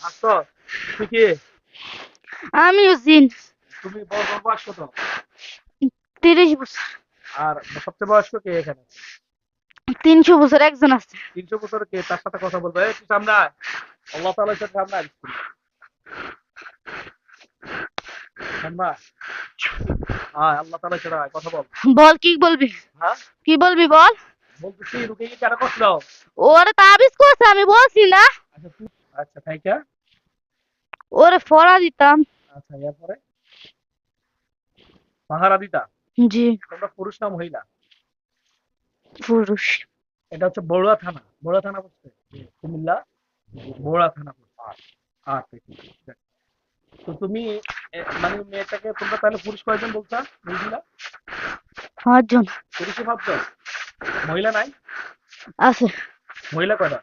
আসছো? তুই কি? আমিও জিন। তুমি বয়স কত? 30 বছর। আর সবচেয়ে বয়স্ক কে এখানে? 300 বছর একজন আছে। 300 বছর কে? তার সাথে কথা বলবো। একটু সামনে আয়। আল্লাহ তাআলার সাথে সামনে আয়। সামনে আয়। আল্লাহ তাআলার সাথে আয়, কথা বল। বল কি বলবি? হ্যাঁ, কি বলবি বল? বলতেছি রুকে কি কেন করছো? ওরে তাবিজ করছে আমি বলছি না। আচ্ছা তুই, আচ্ছা থাইকা। ওরে ফড়া দিতাম। আচ্ছা এরপরে পাহারা দিতা। জি। তোমরা পুরুষ না মহিলা? পুরুষ। এটা হচ্ছে বড়ুয়া থানা। বড়ুয়া থানা পড়ছে কুমিল্লা, বড়ুয়া থানা পড়ছে। আচ্ছা ঠিক আছে। তো তুমি মানে মেয়েটাকে তোমরা তাহলে পুরুষ কয়জন বলছা? মহিলা? 5 জন। পুরুষে 5 জন, মহিলা নাই? আছে। মহিলা কয়টা?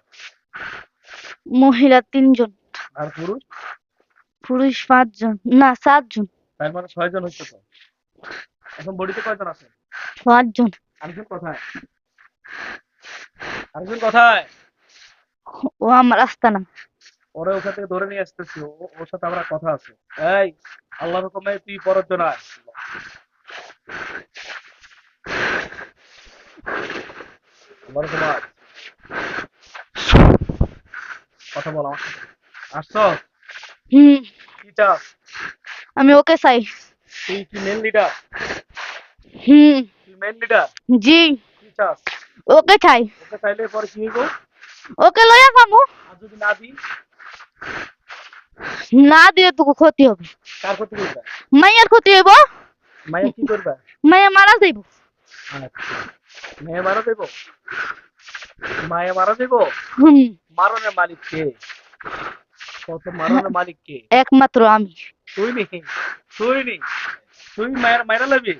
মহিলা 3 জন। আর পুরুষ? পুরুষ 5 জন, না 7 জন। তার মানে 6 জন হচ্ছে তো। এখন বডিতে কয়জন আছে? 5 জন। আরেকজন কোথায়? আরেকজন কোথায়? ও আমার আস্তানা। ওরে ওখান থেকে ধরে নিয়ে আসতেছি, ওর সাথে আমার কথা আছে। এই, আল্লাহর হুকুমে তুই পরের জন আয়। আল্লাহর হুকুমে আয়। কথা বল আমার সাথে। আসছো? হুম। কি চাস? আমি ওকে চাই। তুই কি মেন লিডার? হুম। তুই মেন লিডার? জি। কি চাস? ওকে চাই। ওকে চাইলে পরে কি হইব? ওকে লইয়া যাবো। আর যদি না দিই? না দিলে তো ক্ষতি হবে। কার ক্ষতি করবে? মাইয়ার ক্ষতি হইব। মায়া কি করবে? মাইয়া মারা যাইব। আচ্ছা, মেয়ে মারা দেব? মায়া মারা দেব? হুম। মারণের মালিক কে? কত মারণের মালিক কে? একমাত্র আমি। তুই নি? তুই নি? তুই মায়ের মায়েরা লাগবি?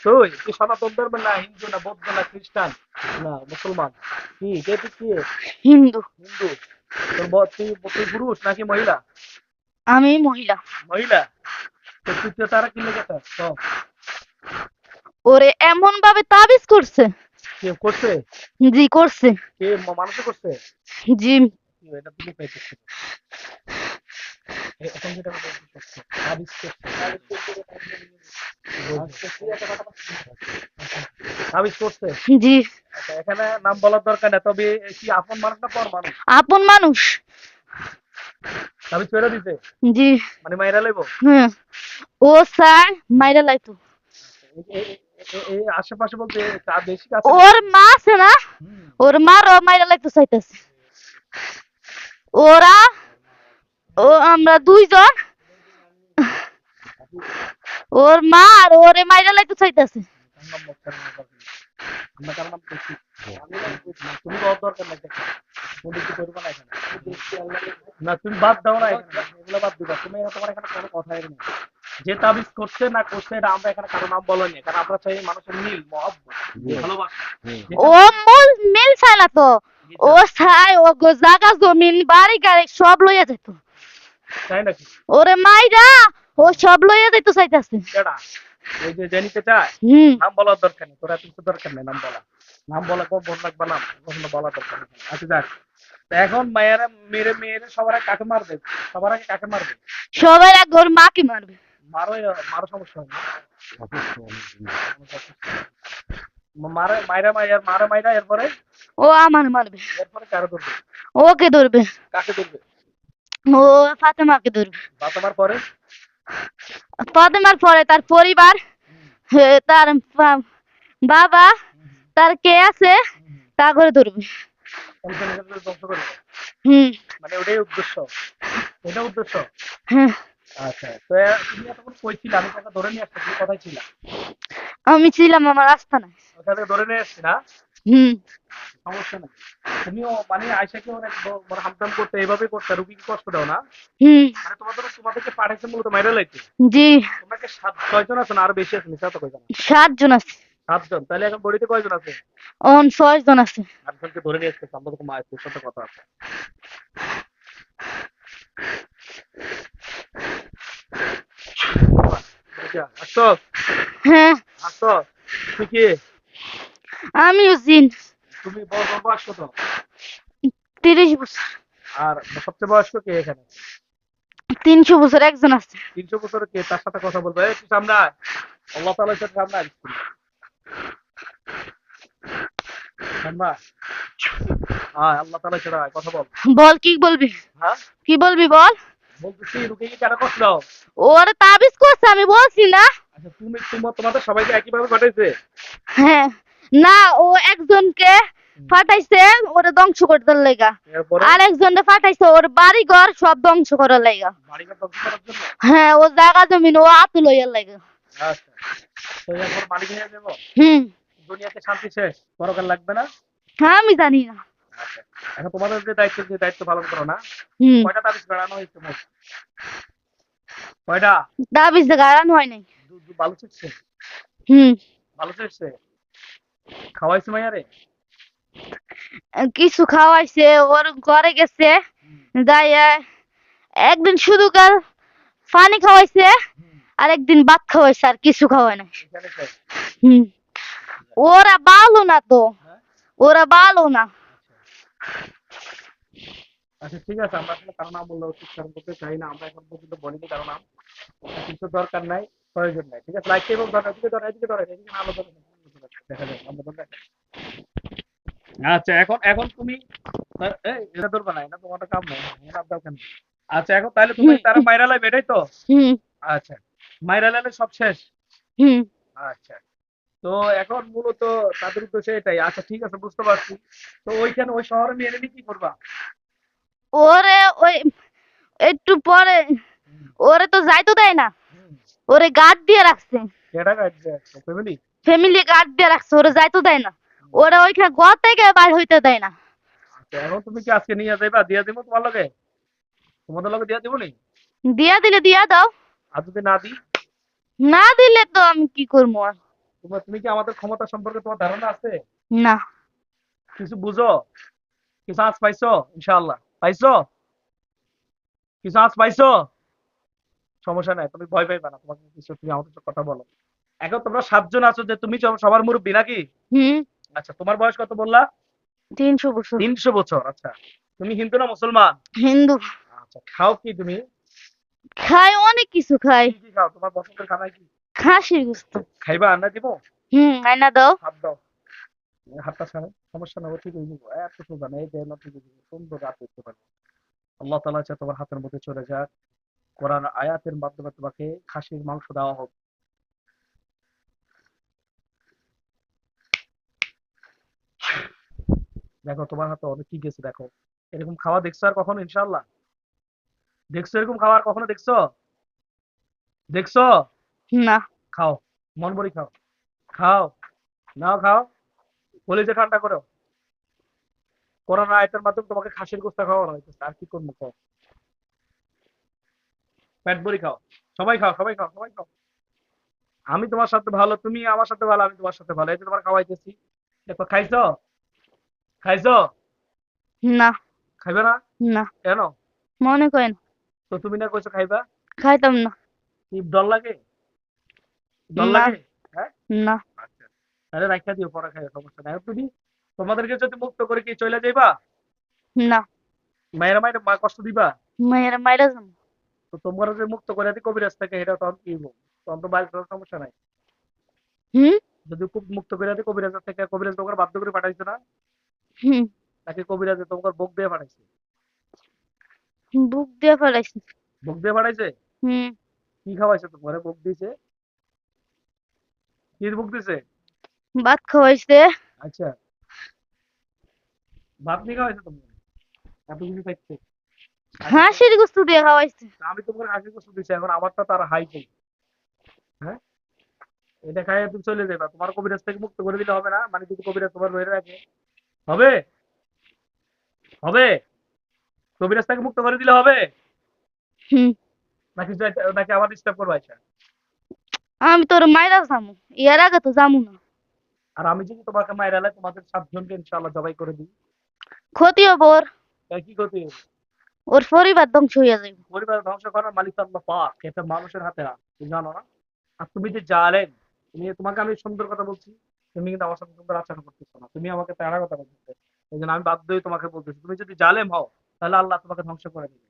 তুই সনাতন ধর্মের না, হিন্দু না, বৌদ্ধ না, খ্রিস্টান না, মুসলমান? কি কে? তুই কি? হিন্দু। হিন্দু? তুই পুরুষ নাকি মহিলা? আমি মহিলা। মহিলা? তো তুই তারা কি লেগে থাক? ওরে এমন ভাবে তাবিজ করছে। কে করছে? জি করছে। কে মানুষে করছে? জি। এটা তুমি পাইতেছ? এখন যেটা করছে তাবিজ তাবিজ করছে। জি। আচ্ছা, এখানে নাম বলার দরকার নেই, তবে কি আপন মানুষ না পর মানুষ? আপন মানুষ। তাবিজ পেরে দিতে জি। মানে মাইরা লইব? হ্যাঁ। ও স্যার মাইরা লাইতো। এই আশেপাশে বলতে বেশি কাছে ওর নাকি? মা আছে না, হুম। ওর মারও মাইরা লাইতো চাইতেছে। ওরা, ও আমরা 2 জন, ওর মা আর ওরে মাইরা লাইতো চাইতেছে। কার নাম বলছেন? আমরা কার নাম বলছি? আমি নাম বলছি না, তুমি বলার দরকার নাই। তুমি কি করবে না এখানে? না তুমি বাদ দাও না এখানে, এগুলো বাদ দিবা। তুমি তোমার এখানে কোনো কথাই নেই। যে তাবিজ করছে না করছে এটা আমরা এখানে কারো নাম বলো নি, কারণ আমরা চাই মানুষের মিল মহব্বত, ভালোবাসা। ও মূল মিল চায় না তো। ও চায় ও জাগা জমিন বাড়ি গাড়ি সব লইয়া যেত। তাই নাকি? ওরে মাইরা ও সব লইয়া যাইতো চাইতেছে। কেডা? ওই যে জানিতে চায়? হুম। নাম বলার দরকার নেই, তোরা কিছু দরকার নেই নাম বলা। নাম বলা কম বল লাগবা, নাম কখনো বলা দরকার নেই। আচ্ছা যাক, তা এখন মায়েরা মেরে মেরে সবার আগে কাকে মারবে? সবার আগে কাকে মারবে? সবাই আগে ওর মাকে মারবে। মারো, মারো, সমস্যা হয় না। মারে মাইরা মাইরা মারে মাইরা এরপরে? ও আমার মারবে। এরপরে কারে ধরবে? ওকে ধরবে। কাকে ধরবে? ও ফাতেমাকে ধরবে। বাতামার পরে? ফাতেমার পরে তার পরিবার, তার বাবা, তার কে আছে তা করে ধরবে। ধ্বংস করবে? হুম। মানে ওটাই উদ্দেশ্য? এটা উদ্দেশ্য? হ্যাঁ। আচ্ছা, তো তুমি এতক্ষণ কই ছিলা? আমি তোকে ধরে নিয়ে আসছি, তুমি কোথায় ছিলা? আমি ছিলাম আমার আস্তানায়। ওখান থেকে ধরে নিয়ে আসছি না? হুম। সমস্যা নেই। তুমিও মানে আয়সাকে অনেক মানে হামতাম করতে, এইভাবে করতে, রুগীকে কষ্ট দাও না? হুম। মানে তোমাদেরকে পাঠাইছে মূলত মাইরা লাইতে। জি। তোমরা কি 6 জন আছো না আরো বেশি আছে? নিচে তো কয়জন? 7 জন আছে। 7 জন। তাহলে এখন বডিতে কয়জন আছে? 6 জন আছে। 8 জনকে ধরে নিয়ে আসতেছে, আমরা তো মায়ের সাথে কথা আছে। আচ্ছা, আসো। হ্যাঁ। আসো। তুই কি? আমিও জিন। তুমি বয়স কত? 30 বছর। আর সবচেয়ে বয়স্ক কে এখানে? 300 বছর একজন আছে। 300 বছরের কে? তার সাথে কথা বলবো। এই তুই সামনে আয়। আল্লাহ তাআলার সাথে সামনে আয়। সামনে আয়। আয়, আল্লাহ তাআলার সাথে আয়, কথা বল। বল কি বলবি? হ্যাঁ, কি বলবি বল? বলতেছি রুগীকে কেন কষ্ট দাও? ওরে তাবিজ করছে আমি বলছি না। আচ্ছা, তোমাদের সবাইকে একইভাবে ঘটাইছে? হ্যাঁ, না ও একজনকে ফাটাইছে ওরে ধ্বংস করতে লাগা, এরপরে আর একজনকে ফাটাইছে ওর বাড়ি ঘর সব ধ্বংস করার লাগা। বাড়িঘর ধ্বংস করার জন্য? হ্যাঁ, ও জায়গা জমিন ও আতু লইয়ার লাগা। আচ্ছা, তো এরপর মালিক হয়ে যাবো? হুম, দুনিয়াতে শান্তি শেষ, পরকাল লাগবে না? হ্যাঁ আমি জানি না। আচ্ছা, এখন তোমাদের যে দায়িত্ব পালন করো না? হুম, কয়টা তাবিজ বেড়ানো হয়েছে মোট? কয়টা? তাবিজ গাড়ানো হয় নাই। ভালো শিখছে? হুম, ভালো শিখছে? খাওয়াইছে মাইয়ারে? কিছু খাওয়াইছে ওর ঘরে গেছে যাইয়া, একদিন শুধু কাল পানি খাওয়াইছে আর একদিন ভাত খাওয়াইছে আর কিছু খাওয়ায় না। এখানে শেষ? হুম, ওরা ভালো না তো, হ্যাঁ? ওরা ভালো না। আচ্ছা, ঠিক আছে, আমরা আসলে কারো নাম বললে উচ্চারণ করতে চাই না, আমরা এখন পর্যন্ত বলিনি কারো নাম। কিছু দরকার নাই, প্রয়োজন নাই। ঠিক আছে, লাইক এবং ধরো, এদিকে না আলো ধরো, দেখা যাবে আমরা ধরলে। আচ্ছা, এখন এখন তুমি এটা ধরবা না, এটা তোমার কাম নাই, এটা আবদার কেন? আচ্ছা, এখন তাহলে তুমি তারা মাইরা লাইবে, এটাই তো? হুম, আচ্ছা, মাইরা লাইলে সব শেষ? হুম, আচ্ছা, তো এখন মূলত তাদের উদ্দেশ্যে এটাই। আচ্ছা, ঠিক আছে, বুঝতে পারছি। তো ওইখানে ওই শহরে নিয়ে এনে কি করবা? ওরে ওই একটু পরে হুম, ওরে তো যাইতে দেয় না, হুম। ওরে গার্ড দিয়ে রাখছে, কেডা কাটছে? ফ্যামিলি? ফ্যামিলি গার্ড দিয়ে রাখছে, ওরে যাইতে দেয় না, ওরে ওইখানে ঘর থেকে বাইর হইতে দেয় না। আচ্ছা, এখন তুমি কি আজকে নিয়ে যাইবা? দিয়া দিব তোমার লগে? তোমাদের লগে দিয়া দিব নি? দিয়া দিলে দিয়া দাও, আর যদি না দিই? না দিলে তো আমি কি করবো আর। তুমি কি আমাদের ক্ষমতা সম্পর্কে তোমার ধারণা আছে? না, কিছু বুঝো? কিছু আঁচ পাইছো? ইনশাআল্লাহ পাইছো? কিছু আঁচ পাইছো? সমস্যা নাই, তুমি ভয় পাইবা না, তোমাকে কিছু, তুমি আমাদের সাথে কথা বলো। এখন তোমরা 7 জন আছো, যে তুমি সবার মুরব্বী নাকি? হুম, আচ্ছা, তোমার বয়স কত বললা? 300 বছর। 300 বছর। আচ্ছা, তুমি হিন্দু না মুসলমান? হিন্দু। আচ্ছা, খাও কি তুমি? খাই অনেক কিছু খাই। কি কি খাও? তোমার পছন্দের খানা কি? খাসির গোস্ত। খাইবা? আন্না দিব? আইনা দাও। হাত দাও। হাতটা ছাড়ো, সমস্যা না, ও ঠিক হয়ে যাবো, এত সোজা না, এই যে না, ঠিক হয়ে যাবে, সুন্দর রাত দেখতে পারবে। আল্লাহ তাআলা চায় তোমার হাতের মধ্যে চলে যাক, কোরআন আয়াতের মাধ্যমে তোমাকে খাসির মাংস দেওয়া হোক। দেখো তোমার হাতে অনেক কি গেছে, দেখো এরকম খাওয়া দেখছো আর কখনো? ইনশাআল্লাহ দেখছো এরকম খাওয়া? আর কখনো দেখছো? দেখছো? না, খাও, মন ভরি খাও, খাও, নাও খাও, কলিজা ঠান্ডা করো। কোরআন আয়াতের মাধ্যমে তোমাকে খাসির গোস্ত খাওয়ানো হইতেছে, আর কি করবো খাও, পেট ভরি খাও, সবাই খাও, সবাই খাও, সবাই খাও। আমি তোমার সাথে ভালো, তুমি আমার সাথে ভালো, আমি তোমার সাথে ভালো, এই যে তোমার খাওয়াইতেছি। দেখো, খাইছো? খাইছো? না, খাইবে না? না, কেন? মনে করেন তো তুমি না কইছো খাইবা? খাইতাম না। কি ডর লাগে? ডর না, লাগে? হ্যাঁ? না, আচ্ছা, তাহলে রাখা দিও, পরে খাইও, সমস্যা নাই। আর তুমি, তোমাদেরকে যদি মুক্ত করে কি চলে যাইবা? না, মায়েরা মায়ের মা কষ্ট দিবা? মায়েরা মাইরা যাম। তো তোমরা যে মুক্ত করে দিই কবিরাজ থেকে, এটা তখন কি হইবো? তখন তো বাইরে করার সমস্যা নাই। হুম, যদি খুব মুক্ত করে দিই কবিরাজ থেকে, কবিরাজ তোমাকে বাধ্য করে পাঠাইছে না? হুম, নাকি কবিরাজে তোমাকে বুক দিয়ে পাঠাইছে? বুক দিয়ে ফেলাইছি। বুক দিয়ে পাঠাইছে? হুম, কি খাওয়াইছে তোমারে? বুক দিছে? কি বুক দিছে? ভাত খাওয়াইছে। আচ্ছা, ভাত নিয়ে খাওয়াইছে তোমাকে? এত কিছু থাকছে? আচ্ছা, হাঁসের গোস্ত দিয়ে খাওয়াইছে। আমি তোমাকে হাসি কষ্ট দিচ্ছি, এখন আমারটা তার হাই চাই। হ্যাঁ, এটা খাইয়ে তুমি চলে যাবে, তোমার কবিরাজ থেকে মুক্ত করে দিলে হবে না? মানে যদি কবিরাজ তোমার রয়ে রাখে, হবে? হবে? কবিরাজ থেকে মুক্ত করে দিলে হবে? হুম, নাকি নাকি আবার ডিস্টার্ব করবো? আচ্ছা, আমি তোর মাইরা যামু, ইয়ার আগে তো যামু না। আর আমি যদি তোমাকে মায়ের এলাকায় তোমাদের 7 জনকে ইনশাআল্লাহ জবাই করে দিই, ক্ষতি হবো ওর, তাহলে কি ক্ষতি হবে? ওর পরিবার ধ্বংস হইয়া যাইব। পরিবার ধ্বংস করার মালিক তো আল্লাহ পাক, এটা মানুষের হাতে না, তুমি জানো না? আর তুমি যে জালেম, তোমাকে আমি সুন্দর কথা বলছি, তুমি কিন্তু আমার সাথে সুন্দর আচরণ করতেছো না, তুমি আমাকে তেড়া কথা বলতেছো। এই জন্য আমি বাধ্য হয়ে তোমাকে বলতেছি, তুমি যদি জালেম হও, তাহলে আল্লাহ তোমাকে ধ্বংস করে দিবে।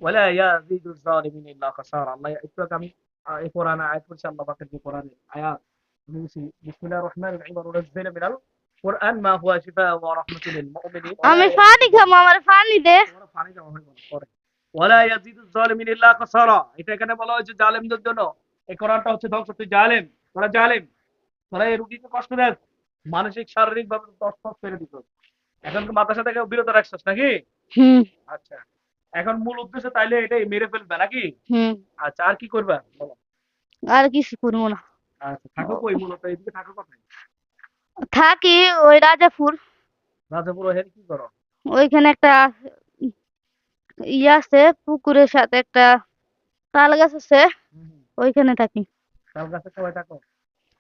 ওয়ালা ইয়াজিদু যালিমিন ইল্লা খাসারা। আল্লাহ একটু আগে আমি এই কোরআনে আয়াত পড়ছি, আল্লাহ পাকের যে কোরআনে আয়াত আমি বলছি, বিসমিল্লাহির রহমানির রহিম, ওয়া নুনাজ্জিলু মিনাল কোরআন মা হুয়া শিফাa'un ওয়া রাহমাতুল লিল মুমিনিন ওয়ালা আমি পানি ইয়াজিদু, খাবো, আমার পানি দে। তোমরা পানি জমা হয়ে গেল পরে, ওয়ালা ইয়াজিদু যালিমিন ইল্লা খাসারা। এটা এখানে বলা হয়েছে জালেমদের জন্য। এই কোরআনটা হচ্ছে ধ্বংস। তুই জালেম, তোরা জালেম, তোরা এই রুগীকে কষ্ট দেস, মানসিক শারীরিক ভাবে তছনছ করে দিত। এখন তো মাদ্রাসা থেকে বিরত রাখছিস নাকি? হুম আচ্ছা, এখন মূল উদ্দেশ্য তাইলে এটাই, মেরে ফেলবে নাকি? হুম। আচ্ছা, আর কি করবা বলো? আর কিছু করবো না। আচ্ছা, থাকো কই মূলত, এদিকে থাকো কোথায়? থাকি ওই রাজাপুর। রাজাপুর হের কি করো? ওইখানে একটা ইয়ে আছে, পুকুরের সাথে একটা তাল গাছ আছে, হুম, হুম। ওইখানে থাকি। তার কাছে সবাই থাকো?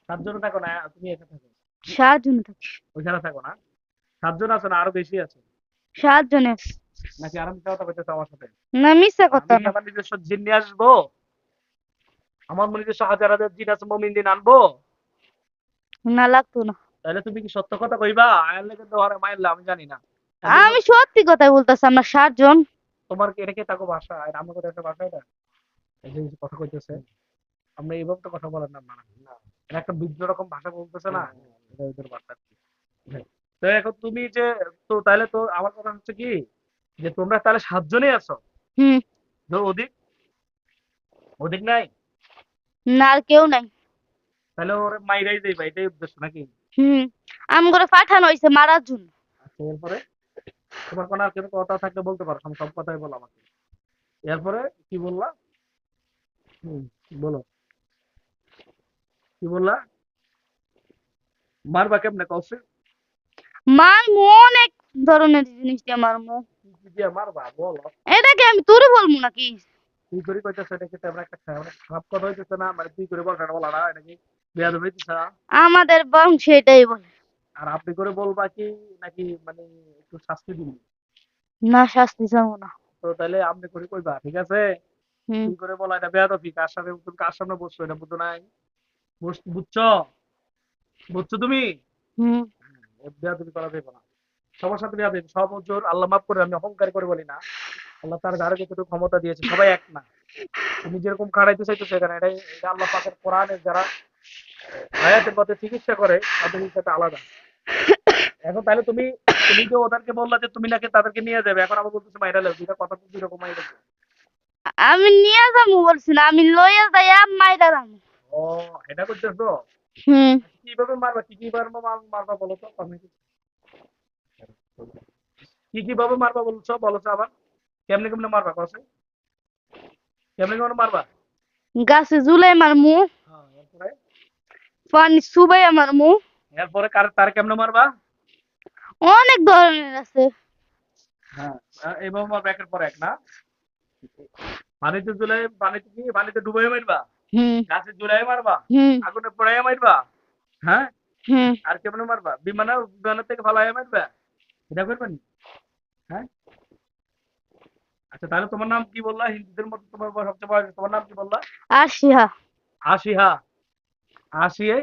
7 জন থাকো না তুমি একা থাকো? 7 জন থাকি। ওইখানে থাকো না? 7 জন আছে না আরো বেশি আছে? 7 জনে আছি। নাকি আরো মিথ্যা কথা কইতেছো আমার সাথে? না, মিথ্যা কথা আমি না। আমার নিজস্ব জিন নিয়ে আসবো, আমার নিজস্ব হাজার হাজার জিন আছে, মমিন দিন আনবো? না, লাগতো না। তাহলে তুমি কি সত্য কথা কইবা? আয়ার লেগে তো হারে মাইরলা, আমি জানি না। আমি সত্যি কথাই বলতেছি, আমরা 7 জন। তোমার কি এটা কি থাকো ভাষা? আর আমার কথা একটা ভাষা এটা? এই যে কথা কইতেছে, আমরা এইভাবে তো কথা বলেন না আপনারা। এটা একটা ভিন্ন রকম ভাষা বলতেছে না, এটা ওদের ভাষা আর কি। তো এখন তুমি যে, তো তাহলে তো আমার কথা হচ্ছে কি, যে তোমরা তাহলে 7 জনই আছো? হুম। তো অধিক, অধিক নাই? না, আর কেউ নাই। তাহলে ওরে মাইরাই যাইবা, এটাই উদ্দেশ্য নাকি? হুম। আম করে পাঠানো হয়েছে মারার জন্য। আচ্ছা, এরপরে তোমার কোনো আর কোনো কথা থাকলে বলতে পারো, আমি সব কথাই বলো আমাকে। এরপরে কি বললা? হুম, বলো, কি বললা? মারবা কেমনে কওছে? মারমু অনেক ধরনের জিনিস দিয়ে মারমু। কি কি দিয়ে মারবা বলো? এটাকে আমি তোরে বলবো নাকি? তুই করে কইতেছ, এটা কি তেমন একটা খারাপ কথা হইতেছে না? মানে তুই করে বলটা বলা না, এটা কি বেয়াদবি হইতেছে না? আমাদের বংশে এটাই বলে। আর আপনি করে বলবা কি, নাকি মানে একটু শাস্তি দিবি? না, শাস্তি চাবো না। তো তাহলে আপনি করে কইবা, ঠিক আছে? হুম তুই করে বলা এটা বেয়াদবি। কার সাথে তুমি কার সামনে বসছো এটা বুঝো নাই? বুঝছো? বুঝছো তুমি? হুম। বেয়াদবি করা যাবে না, সবার সাথে বেয়াদবি। সব জোর আল্লাহ মাফ করে, আমি অহংকার করে বলি না। আল্লাহ তার যারা যতটুকু ক্ষমতা দিয়েছে সবাই এক না। তুমি যেরকম খাড়াইতে চাইছো সেখানে, এটা আল্লাহ পাকের কোরআনের যারা আয়াতের পথে চিকিৎসা করে তাদের সাথে আলাদা। এখন তাহলে তুমি, তুমি যে ওদেরকে বললা যে তুমি নাকি তাদেরকে নিয়ে যাবে, এখন আবার বলতেছো মাইরা লেও, দুইটা কথা তো দুই রকম মাইরা লেও। আমি নিয়ে যাবো বলছি না, আমি লইয়া যাই মাইরা যাবো। ও, এটা করতেছো? হুম। কিভাবে মারবা, কি কি ভাবে মারবা বলো তো? আমি কি কি ভাবে মারবা বলছো, বলো তো আবার। কেমনে কেমনে মারবা কসে? কেমনে কেমনে মারবা? গাছে ঝুলাই মারমু, হ্যাঁ, এরপরে? পানি চুবাই মারমু। এরপরে তার কেমনে মারবা? অনেক ধরনের আছে। হ্যাঁ, এইভাবে মারবা একের পর এক না? পানিতে ঝুলাই, পানিতে কি, পানিতে ডুবাই মারবা? হুম গাছে ঝুলাই মারবা? হুম আগুনে পোড়াইয়া মারবা? হ্যাঁ, হুম। আর কেমনে মারবা? বিমানের থেকে ফালাইয়া মারবা? এটা করবা নি? হ্যাঁ। আচ্ছা, তাহলে তোমার নাম কি বললা? হিন্দুদের মধ্যে তোমার সবচেয়ে বয়স, তোমার নাম কি বললা? আরশিয়া। আশিহা? আশিয়ে?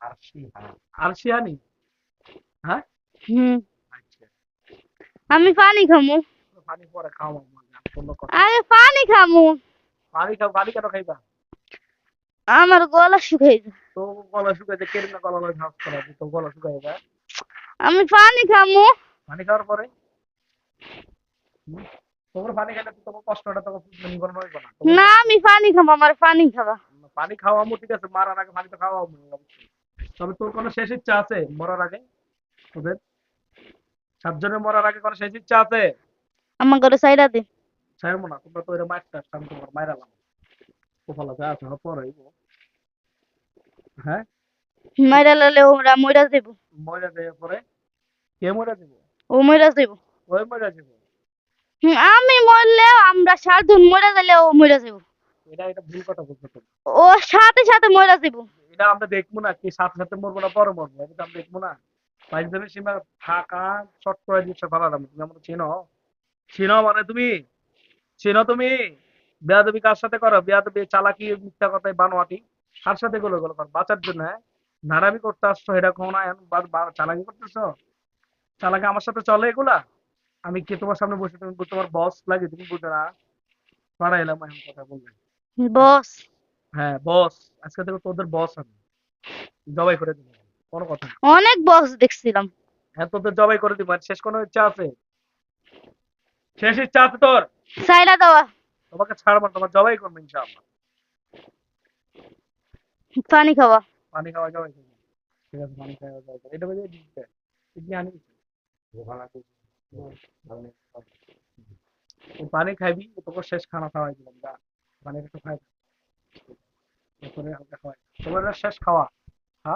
আরশিহা? আরশিহানি? হ্যাঁ। হুম। আচ্ছা, আমি পানি খামু। পানি পরে খাও, অন্য কথা। আরে পানি খামু। পানি খাও, পানি কেন খাইবা? আমার গলা শুকাই যায়। তো গলা শুকাইতে কেরম না, গলা লয় ভাব করা, তো গলা শুকাই যায়। আমি পানি খামু। পানি খাওয়ার পরে হুম, তোমার পানি খাইলে তো তোমার কষ্টটা তো নিবারণ হইব না তোমার। না, আমি পানি খাবো, আমার পানি খাবা। পানি খাওয়ামো ঠিক আছে, মারার আগে পানি তো খাওয়ামো অবশ্যই। তবে তোর কোনো শেষ ইচ্ছা আছে মরার আগে? তোদের 7 জনের মরার আগে কোনো শেষ ইচ্ছা আছে? আমার ঘরে সাইডা দে। ছাড়বো না, তোমরা তো ওইটা মারতে আসতাম, তোমার মাইরালাম কোফালা যা আছে পরে। হ্যাঁ, মাইরা লালে ওরা মইরা দেব। মরে যাওয়ার পরে কে মরে যাবো? ও মইরা দেব। ওই মরে যাবো? আমি মরলে আমরা 7 জন মইরা গেলে ও মইরা দেব। এটা ভুল কথা বলছো তুমি। ও সাথে সাথে মইরা দেব। এটা আমরা দেখবো না কি, সাথে সাথে মরবো না পরে মরবো, এটা তো আমরা দেখবো না। পাঁচজনের সীমা থাকা শর্ট করে দিচ্ছে ফালালাম, তুমি আমাকে চিনো? চিনো মানে তুমি, চিনো তুমি? বেয়াদবি কার সাথে করো? বেয়াদবি, চালাকি, মিথ্যা কথায় বানোয়াটি কার সাথে গুলো গুলো করো বাঁচার জন্য? হ্যাঁ, নাড়ামি করতে আসছো, এটা কখনো চালাকি করতেছো? চালাকি আমার সাথে চলে এগুলা? আমি কি তোমার সামনে বসে তুমি তোমার বস লাগে, তুমি বুঝো না? পাড়াইলাম এখন কথা বললেন। বস। হ্যাঁ বস, আজকে থেকে তোদের বস আমি, জবাই করে দিব, কোনো কথা না। অনেক বস দেখছিলাম। হ্যাঁ তোদের জবাই করে দিব, আর শেষ কোনো ইচ্ছা আছে? শেষ ইচ্ছা আছে তোর? সাইরা দেওয়া। তোমাকে ছাড়বো না, তোমার জবাই করবো ইনশাআল্লাহ। পানি খাওয়া। পানি খাওয়া জবাই করবো। ঠিক আছে, পানি খাওয়া জবাই করবো, এটা বুঝে দিচ্ছে তুমি আনি তুই পানি খাইবি, তোকে শেষ খানা খাওয়াই দিলাম, যা পানি একটু খাই, এরপরে হালকা খাওয়াই তোমার এটা শেষ খাওয়া। খা,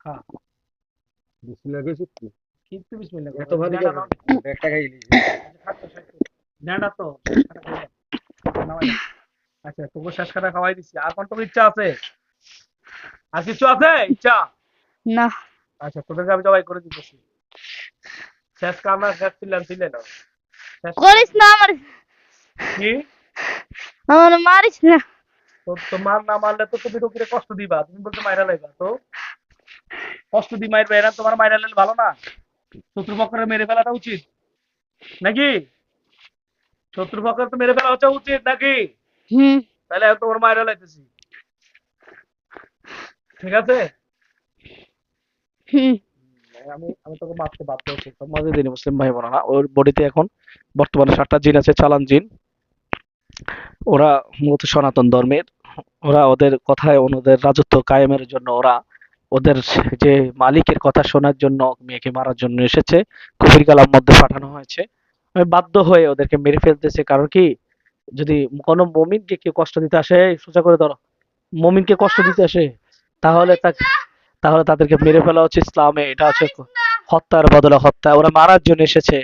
খা। বিসমিল্লাহ কইছিস কি? কিন্তু বিসমিল্লাহ এত ভারী কেন? একটা খাইলি। নেড়া তো শেষ খানা খাইলাম। নামাই দাও। আচ্ছা তোকে শেষ খানা খাওয়াই দিচ্ছি, আর কোন তোর ইচ্ছা আছে? আর কিছু আছে ইচ্ছা? না। আচ্ছা তোদেরকে আমি জবাই করে দিতেছি। শেষ কামনা শেষ ছিলে নাও। শেষ করিস না আমার। কি? আমার মারিস না। তো তোমার না মারলে তো তুমি রোগীরে কষ্ট দিবা, তুমি বলছো মাইরা লাইবা, তো কষ্ট দি মারবে, এরা তোমার মাইরা লাইলে ভালো না? শত্রুপক্ষরে মেরে ফেলাটা উচিত নাকি? শত্রুপক্ষরে তো মেরে ফেলা হচ্ছে উচিত নাকি? হুম। তাহলে এখন তোমার মাইরা লাইতেছি, ঠিক আছে? হুম। আমি আমি তোকে মারতে বাধ্য হচ্ছি, সমাজে দিন মুসলিম ভাই বোনেরা, ওর বডিতে এখন বর্তমানে 7টা জিন আছে, চালান জিন। ওরা মূলত সনাতন ধর্মের, ওরা ওদের কথায় ওদের রাজত্ব কায়েমের জন্য ওরা ওদের যে মালিকের কথা শোনার জন্য মেয়েকে মারার জন্য এসেছে, কুফরি কালাম মধ্যে পাঠানো হয়েছে। আমি বাধ্য হয়ে ওদেরকে মেরে ফেলতেছে, কারণ কি, যদি কোনো মমিনকে কেউ কষ্ট দিতে আসে, এই সোজা করে ধরো, মমিনকে কষ্ট দিতে আসে, তাহলে তাকে তাহলে তাদেরকে মেরে ফেলা হচ্ছে ইসলামে, এটা হচ্ছে হত্যার বদলে হত্যা, ওরা মারার জন্য এসেছে।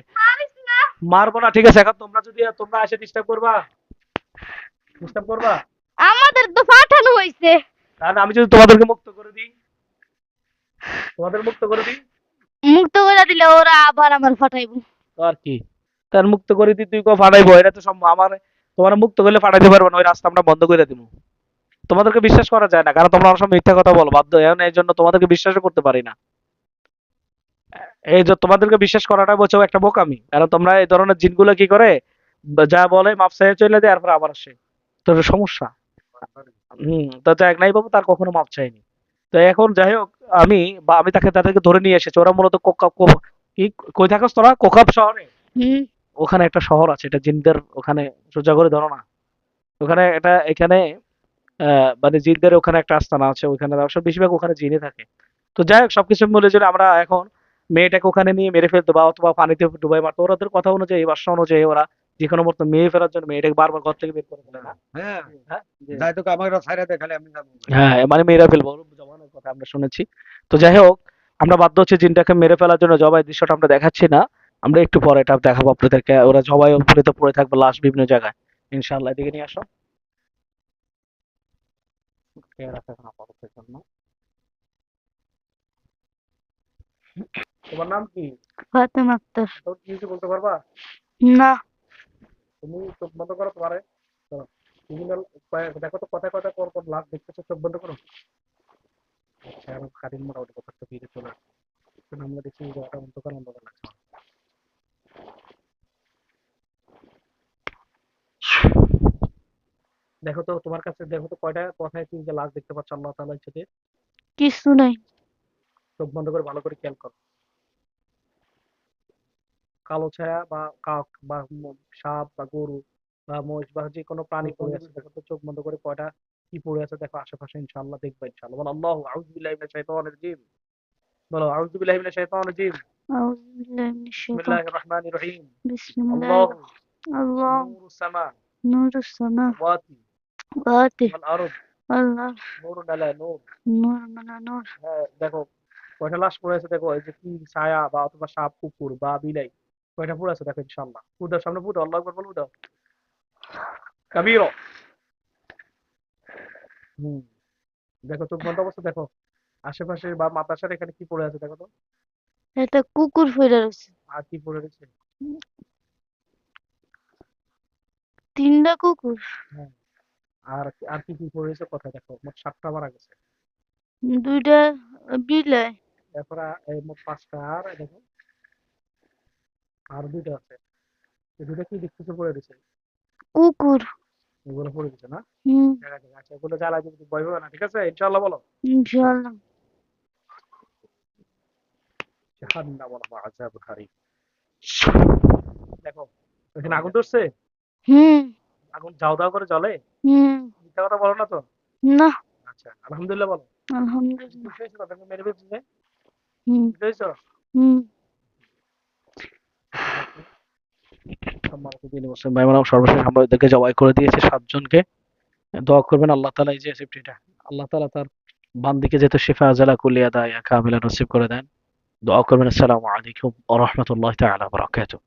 মারবো না, ঠিক আছে, এখন তোমরা যদি তোমরা এসে ডিস্টার্ব করবা, ডিস্টার্ব করবা, আমাদের তো পাঠানো হয়েছে। তাহলে আমি যদি তোমাদেরকে মুক্ত করে দিই, তোমাদের মুক্ত করে দিই, মুক্ত করে দিলে ওরা আবার আমার ফাটাইবো। তো আর কি, তার মুক্ত করে দিই, তুই কো ফাটাইবো, এটা তো সম্ভব আমার, তোমার মুক্ত করলে ফাটাইতে পারবো না, ওই রাস্তা আমরা বন্ধ করে দিব। তোমাদেরকে বিশ্বাস করা যায় না, কারণ তোমরা অনেক সময় মিথ্যা কথা বলো বাধ্য, এখন এই জন্য তোমাদেরকে বিশ্বাসও করতে পারি না। এই যে তোমাদেরকে বিশ্বাস করাটা বলছো একটা বোকামি, কারণ তোমরা এই ধরনের জিনগুলো কি করে, যা বলে মাপ চাইয়ে চলে যায়, এরপর আবার আসে, তো এটা সমস্যা। তো যাই হোক, নাই বাবু তার কখনো মাপ চাইনি। তো এখন যাই হোক, আমি তাদেরকে ধরে নিয়ে এসেছি, ওরা মূলত কি, কই থাকস তোরা, কোকাব শহরে? হুম। ওখানে একটা শহর আছে, এটা জিনদের ওখানে, সোজা করে ধরো না, ওখানে এটা এখানে মানে জিনদের ওখানে একটা আস্তানা আছে, ওখানে অবশ্য বেশিরভাগ ওখানে জিনে থাকে। তো যাই হোক, সবকিছু মিলে যদি আমরা এখন মেয়েটাকে ওখানে নিয়ে মেরে ফেলতো বা অথবা পানিতে ডুবাই মারতো, ওদের কথা অনুযায়ী, বাসা অনুযায়ী ওরা যে কোনো মতো মেরে ফেলার জন্য মেয়েটাকে বারবার ঘর থেকে বের করে ফেলে না। হ্যাঁ, হ্যাঁ যাই তোকে আমাকে ছাইরা দেখালে আমি যাবো। হ্যাঁ, মানে মেরে ফেলবো, ওর জমানোর কথা আমরা শুনেছি। তো যাই হোক, আমরা বাধ্য হচ্ছি জিনটাকে মেরে ফেলার জন্য, জবাই দৃশ্যটা আমরা দেখাচ্ছি না, আমরা একটু পরে এটা দেখাবো আপনাদেরকে, ওরা জবাই উপরে তো পড়ে থাকবে লাশ বিভিন্ন জায়গায়, ইনশাআল্লাহ। এদিকে নিয়ে আসো। তোমার নাম কি? ফাতেমা আক্তার। তোর কিছু বলতে পারবা? না। তুমি চোখ বন্ধ করো, তোমারে করো। ক্রিমিনাল দেখো তো কথায় কথায় পর পর লাভ দেখতেছো, চোখ বন্ধ করো। আচ্ছা, এখন খাদিম মোটামুটি কথা ফিরে চলে আসছে, এখন আমরা দেখছি যে ওটা অন্ধকার অন্ধকার লাগছে। দেখো তো তোমার কাছে, দেখো তো কয়টা কথায় তুমি যে লাশ দেখতে পাচ্ছ আল্লাহ তাআলার ইচ্ছাতে। কিছু নাই। চোখ বন্ধ করে ভালো করে খেয়াল করো। কালো ছায়া বা কাক বা সাপ বা গরু বা মহিষ বা যে কোনো প্রাণী পড়ে আছে, দেখো তো চোখ বন্ধ করে কয়টা কি পড়ে আছে দেখো আশেপাশে, ইনশাআল্লাহ দেখবে ইনশাআল্লাহ। বলো আল্লাহু আউযু বিল্লাহি মিনাশ শাইতানির রাজিম, বলো আউযু বিল্লাহি মিনাশ শাইতানির রাজিম, আউযু বিল্লাহি মিনাশ শাইতানির বিসমিল্লাহির রহমানির রহিম, বিসমিল্লাহির আল্লাহু আল্লাহ নূরুস সামা নূরুস ওয়াতি সামাওয়াতি ওয়াল আরদ আল্লাহ নূরুন আলা নূর। নূর মানা নূর। হ্যাঁ দেখো কয়টা লাশ পড়ে আছে দেখো, এই যে কি ছায়া বা অথবা সাপ কুকুর বা বিলাই কয়টা পড়ে আছে দেখো, ইনশাআল্লাহ। ফুদার সামনে ফুদাও, আল্লাহু আকবার বলো, দাও কাবীরা। হুম, দেখো চোখ বন্ধ অবস্থা দেখো আশেপাশে বা মাতাসার এখানে কি পড়ে আছে দেখো তো, এটা কুকুর ফিরে রয়েছে। আর কি পড়ে রয়েছে। তিনটা কুকুর। হ্যাঁ, আর আর কি কি পড়ে রয়েছে কথা দেখো, মোট 7টা মারা গেছে। দুইটা বিলাই। এরপর এই মোট 5টা, আর এই দেখো আর দুইটা আছে, এই দুইটা কি দিক থেকে পড়ে দিছে? কুকুর। এগুলো পড়ে দিছে না? হুম। ঠিক আছে, আচ্ছা এগুলো জ্বালা যদি ভয় হবে না, ঠিক আছে ইনশাআল্লাহ বলো। ইনশাআল্লাহ। জাহান্নাম ওয়া আযাবুল হারিক। দেখো এখানে আগুন ধরছে, হুম। আগুন দাও দাও করে জ্বলে, হুম। মিথ্যা কথা বলো না তো? না। আচ্ছা আলহামদুলিল্লাহ বলো। আলহামদুলিল্লাহ। খুশি হয়েছো তাদেরকে মেরে ফেলছে? হুম। খুশি হয়েছো? হুম। সম্মানিত দিনী মুসলিম ভাই বোনেরা, সর্বশেষ আমরা ওদেরকে জবাই করে দিয়েছি 7 জনকে। দোয়া করবেন আল্লাহ তাআলা এই যে সেফটিটা, আল্লাহ তাআলা তার বান্দিকে যাতে শিফা আজালা কুলিয়া দায়া কামিলা নসিব করে দেন। দোয়া করবেন। আসসালামু আলাইকুম ওয়া রাহমাতুল্লাহি তাআলা ওয়া বারাকাতুহু।